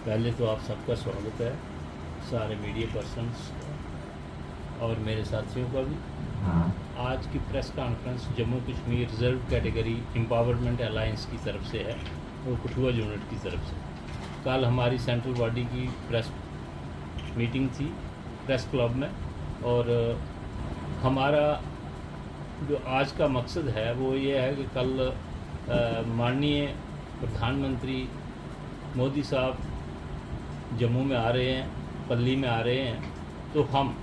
पहले तो आप सबका स्वागत है, सारे मीडिया पर्सन्स और मेरे साथियों का भी। आज की press conference Jammu Kashmir reserve category empowerment alliance की तरफ से है और कठुआ यूनिट की तरफ से। कल हमारी सेंट्रल बॉडी की प्रेस मीटिंग थी प्रेस क्लब में, और हमारा जो आज का मकसद है वो ये है कि कल माननीय प्रधानमंत्री मोदी साहब जम्मू में आ रहे हैं, पल्ली में आ रहे हैं, तो हम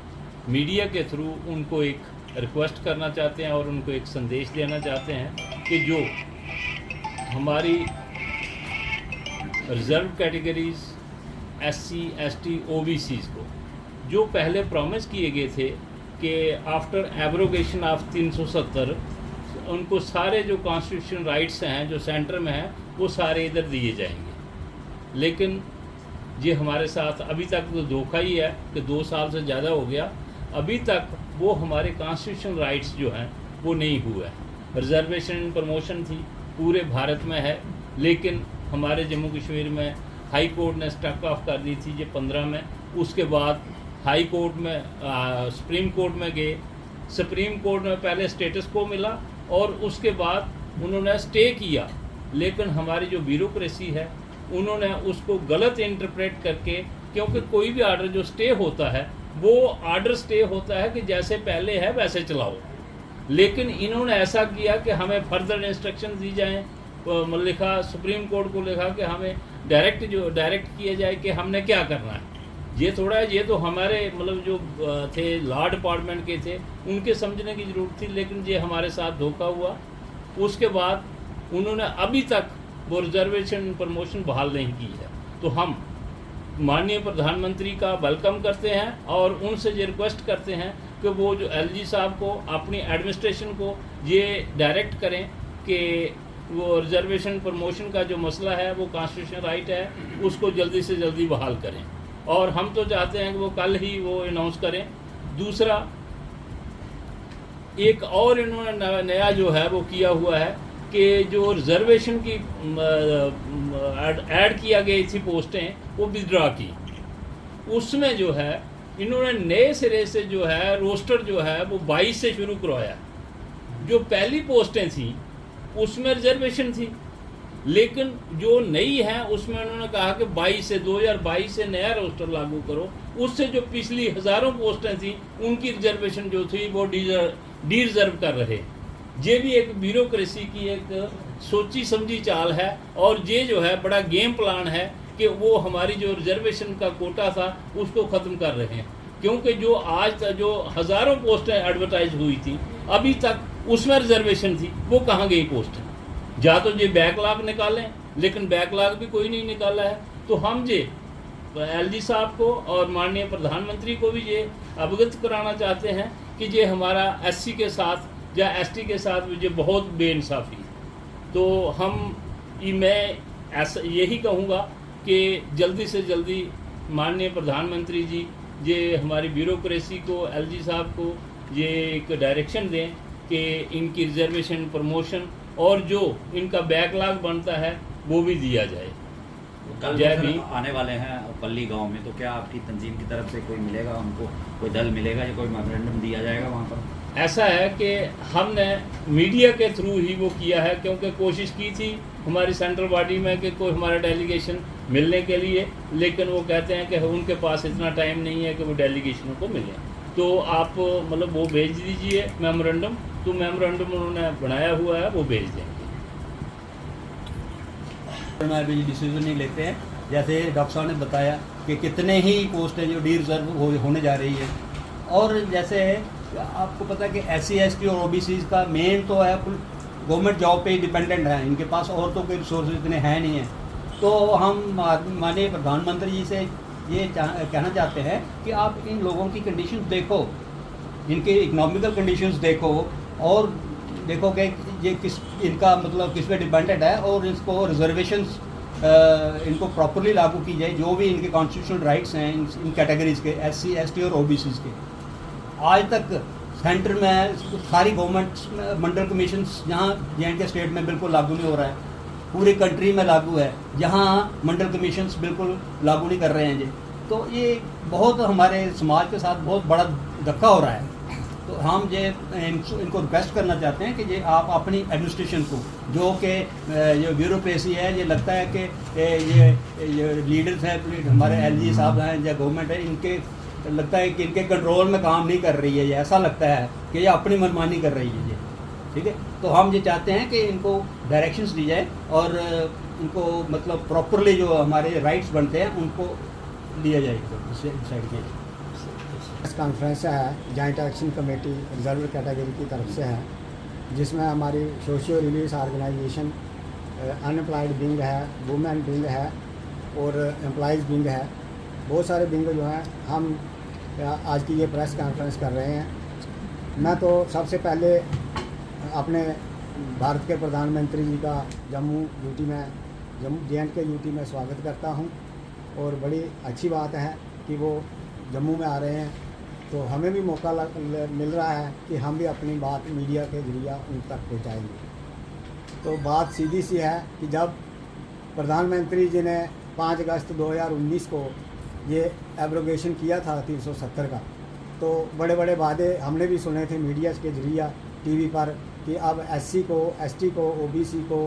मीडिया के थ्रू उनको एक रिक्वेस्ट करना चाहते हैं और उनको एक संदेश देना चाहते हैं कि जो हमारी reserve categories SC ST OBCs को जो पहले प्रॉमिस किए गए थे कि आफ्टर एब्रोगेशन ऑफ 370 उनको सारे जो कॉन्स्टिट्यूशन राइट्स हैं जो सेंटर में हैं वो सारे इधर दिए जाएंगे, लेकिन ये हमारे साथ अभी तक तो धोखा ही है कि 2 साल से ज़्यादा हो गया, अभी तक वो हमारे कॉन्स्टिट्यूशन राइट्स जो हैं वो नहीं हुआ है। रिजर्वेशन प्रमोशन थी पूरे भारत में है, लेकिन हमारे जम्मू कश्मीर में हाई कोर्ट ने स्टक ऑफ कर दी थी ये 15 में। उसके बाद हाई कोर्ट में सुप्रीम कोर्ट में गए, सुप्रीम कोर्ट में पहले स्टेटस को मिला और उसके बाद उन्होंने स्टे किया, लेकिन हमारी जो ब्यूरोक्रेसी है उन्होंने उसको गलत इंटरप्रेट करके, क्योंकि कोई भी आर्डर जो स्टे होता है वो आर्डर स्टे होता है कि जैसे पहले है वैसे चलाओ, लेकिन इन्होंने ऐसा किया कि हमें फर्दर इंस्ट्रक्शन दी जाएँ, लिखा सुप्रीम कोर्ट को लिखा कि हमें डायरेक्ट किया जाए कि हमने क्या करना है। ये थोड़ा है, ये तो हमारे जो थे लॉ डिपार्टमेंट के थे उनके समझने की ज़रूरत थी, लेकिन ये हमारे साथ धोखा हुआ। उसके बाद उन्होंने अभी तक वो रिजर्वेशन प्रमोशन बहाल नहीं की है। तो हम माननीय प्रधानमंत्री का वेलकम करते हैं और उनसे ये रिक्वेस्ट करते हैं कि वो जो LG साहब को अपनी एडमिनिस्ट्रेशन को ये डायरेक्ट करें कि वो रिजर्वेशन प्रमोशन का जो मसला है वो कॉन्स्टिट्यूशन राइट है उसको जल्दी से जल्दी बहाल करें, और हम तो चाहते हैं कि वो कल ही वो अनाउंस करें। दूसरा, एक और इन्होंने नया जो है वो किया हुआ है कि जो रिजर्वेशन की ऐड किया गई थी पोस्टें वो विथड्रॉ की, उसमें जो है इन्होंने नए सिरे से जो है रोस्टर जो है वो 22 से शुरू करवाया। जो पहली पोस्टें थी उसमें रिजर्वेशन थी, लेकिन जो नई है उसमें उन्होंने कहा कि 2022 से नया रोस्टर लागू करो। उससे जो पिछली हज़ारों पोस्टें थी उनकी रिजर्वेशन जो थी वो डी रिजर्व कर रहे। ये भी एक ब्यूरोक्रेसी की एक सोची समझी चाल है, और ये जो है बड़ा गेम प्लान है कि वो हमारी जो रिजर्वेशन का कोटा था उसको ख़त्म कर रहे हैं, क्योंकि जो आज तक जो हज़ारों पोस्टें एडवर्टाइज हुई थी अभी तक उसमें रिजर्वेशन थी, वो कहाँ गई पोस्टें? या तो ये बैकलॉग निकालें, लेकिन बैकलॉग भी कोई नहीं निकाला है। तो हम ये LG साहब को और माननीय प्रधानमंत्री को भी ये अवगत कराना चाहते हैं कि ये हमारा SC के साथ या ST के साथ ये बहुत बेइंसाफ़ी है। तो मैं ऐसा यही कहूँगा कि जल्दी से जल्दी माननीय प्रधानमंत्री जी ये हमारी ब्यूरोक्रेसी को LG साहब को ये एक डायरेक्शन दें कि इनकी रिजर्वेशन प्रमोशन और जो इनका बैकलॉग बनता है वो भी दिया जाए। कल भी आने वाले हैं पल्ली गांव में, तो क्या आपकी तंजीम की तरफ से कोई मिलेगा, उनको कोई दल मिलेगा या कोई मेमोरेंडम दिया जाएगा वहाँ पर? ऐसा है कि हमने मीडिया के थ्रू ही वो किया है, क्योंकि कोशिश की थी हमारी सेंट्रल बॉडी में कि कोई हमारा डेलीगेशन मिलने के लिए, लेकिन वो कहते हैं कि उनके पास इतना टाइम नहीं है कि वो डेलीगेशनों को मिलें। तो आप वो भेज दीजिए मेमोरेंडम, तो मेमोरेंडम उन्होंने बनाया हुआ है वो भेज देंगे। अभी डिसीजन नहीं लेते हैं, जैसे डॉक्टर साहब ने बताया कि कितने ही पोस्टें जो डी रिजर्व होने जा रही है, और जैसे आपको पता है कि SC ST और OBC का मेन तो है गवर्नमेंट जॉब पे ही डिपेंडेंट है, इनके पास और तो कोई रिसोर्स इतने हैं नहीं हैं। तो हम माननीय प्रधानमंत्री जी से ये कहना चाहते हैं कि आप इन लोगों की कंडीशंस देखो, इनके इकोनॉमिकल कंडीशंस देखो, और देखो कि ये इनका किस पे डिपेंडेंट है, और इसको रिजर्वेशंस इनको प्रॉपरली लागू की जाए, जो भी इनके कॉन्स्टिट्यूशनल राइट्स हैं इन कैटेगरीज़ के SC ST और OBC के। आज तक सेंटर में सारी गवर्नमेंट मंडल कमीशन जहाँ J&K स्टेट में बिल्कुल लागू नहीं हो रहा है, पूरी कंट्री में लागू है, यहाँ मंडल कमीशंस बिल्कुल लागू नहीं कर रहे हैं जी। तो ये बहुत हमारे समाज के साथ बहुत बड़ा धक्का हो रहा है। तो हम ये इनको रिक्वेस्ट करना चाहते हैं कि ये आप अपनी एडमिनिस्ट्रेशन को, जो कि ये ब्यूरोक्रेसी है, ये लगता है कि ये लीडर्स हैं हमारे LG साहब हैं या गवर्नमेंट है, इनके लगता है कि इनके कंट्रोल में काम नहीं कर रही है, ये ऐसा लगता है कि ये अपनी मनमानी कर रही है ये, ठीक है। तो हम ये चाहते हैं कि इनको डायरेक्शंस दी जाए और इनको मतलब प्रॉपरली जो हमारे राइट्स बनते हैं उनको लिया जाए, डिसाइड किया जाए। प्रेस कॉन्फ्रेंस है joint action committee reserve category की तरफ से है, जिसमें हमारी socio religious organisation unemployed wing है, वुमेन विंग है और एम्प्लॉयज़ विंग है। बहुत सारे विंग जो हैं हम आज की ये प्रेस कॉन्फ्रेंस कर रहे हैं। मैं तो सबसे पहले अपने भारत के प्रधानमंत्री जी का जम्मू J&K यूटी में स्वागत करता हूं और बड़ी अच्छी बात है कि वो जम्मू में आ रहे हैं, तो हमें भी मौका मिल रहा है कि हम भी अपनी बात मीडिया के जरिए उन तक पहुंचाएंगे। तो बात सीधी सी है कि जब प्रधानमंत्री जी ने 5 अगस्त 2019 को ये एब्रोगेशन किया था 370 का, तो बड़े बड़े वादे हमने भी सुने थे मीडिया के जरिए टीवी पर कि अब SC को, ST को, OBC को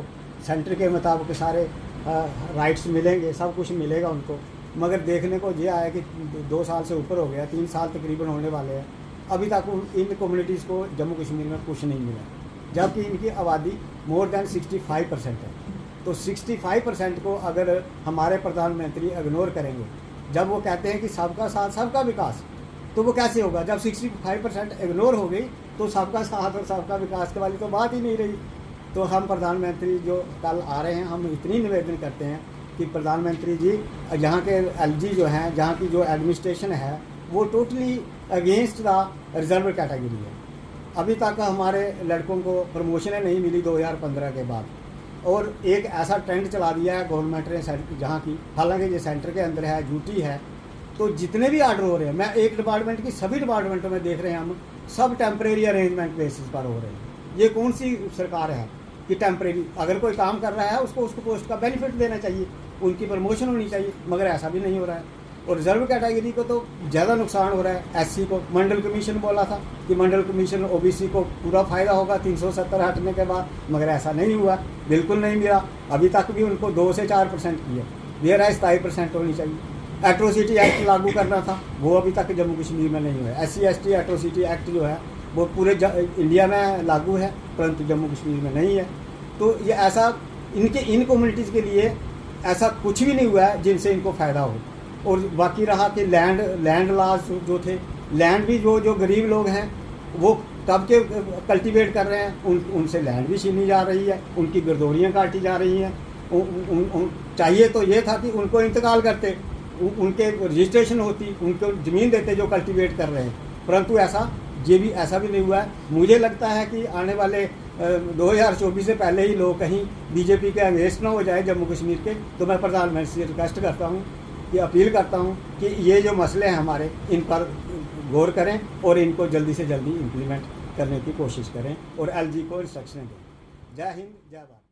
सेंटर के मुताबिक सारे राइट्स मिलेंगे, सब कुछ मिलेगा उनको। मगर देखने को ये आया कि 2 साल से ऊपर हो गया, 3 साल तकरीबन होने वाले हैं, अभी तक इन कम्युनिटीज़ को जम्मू कश्मीर में कुछ नहीं मिला, जबकि इनकी आबादी मोर देन 65% है। तो 65% को अगर हमारे प्रधानमंत्री इग्नोर करेंगे, जब वो कहते हैं कि सबका साथ सबका विकास, तो वो कैसे होगा? जब 65% इग्नोर हो गई तो सबका साथ और सबका विकास के वाली तो बात ही नहीं रही। तो हम प्रधानमंत्री जो कल आ रहे हैं, हम इतनी निवेदन करते हैं कि प्रधानमंत्री जी यहाँ के LG जो हैं, जहाँ की जो एडमिनिस्ट्रेशन है वो totally against the reserve category है। अभी तक हमारे लड़कों को प्रमोशनें नहीं मिली 2015 के बाद, और एक ऐसा ट्रेंड चला दिया है गवर्नमेंट ने जहाँ की, हालांकि ये सेंटर के अंदर है, ड्यूटी है, तो जितने भी आर्डर हो रहे हैं, मैं एक डिपार्टमेंट की सभी डिपार्टमेंटों में देख रहे हैं हम, सब टेम्परेरी अरेंजमेंट बेसिस पर हो रहे हैं। ये कौन सी सरकार है कि टेम्परेरी? अगर कोई काम कर रहा है उसको पोस्ट का बेनिफिट देना चाहिए, उनकी प्रमोशन होनी चाहिए, मगर ऐसा भी नहीं हो रहा है। और रिजर्व कैटेगरी को तो ज़्यादा नुकसान हो रहा है। SC को मंडल कमीशन बोला था कि मंडल कमीशन OBC को पूरा फ़ायदा होगा 370 हटने के बाद, मगर ऐसा नहीं हुआ, बिल्कुल नहीं मिला। अभी तक भी उनको 2 से 4% की है, देर है 27% होनी चाहिए। एट्रोसिटी एक्ट लागू करना था, वो अभी तक जम्मू कश्मीर में नहीं हुआ है। SC ST एट्रोसिटी एक्ट जो है वो पूरे इंडिया में लागू है, परंतु जम्मू कश्मीर में नहीं है। तो ये ऐसा इन कम्युनिटीज़ के लिए ऐसा कुछ भी नहीं हुआ है जिनसे इनको फ़ायदा हो। और बाकी रहा कि लैंड लॉज जो थे, लैंड भी जो गरीब लोग हैं वो कब के कल्टीवेट कर रहे हैं, उनसे लैंड भी छीनी जा रही है, उनकी गिरदौरियाँ काटी जा रही हैं। चाहिए तो ये था कि उनको इंतकाल करते, उनके रजिस्ट्रेशन होती, उनको ज़मीन देते जो कल्टीवेट कर रहे हैं, परंतु ऐसा भी नहीं हुआ है। मुझे लगता है कि आने वाले 2024 से पहले ही लोग कहीं BJP के अगेंस्ट ना हो जाए जम्मू कश्मीर के। तो मैं प्रधानमंत्री से रिक्वेस्ट करता हूँ, कि अपील करता हूँ कि ये जो मसले हैं हमारे, इन पर गौर करें और इनको जल्दी से जल्दी इम्प्लीमेंट करने की कोशिश करें और LG को इंस्ट्रक्शन दें। जय हिंद, जय भारत।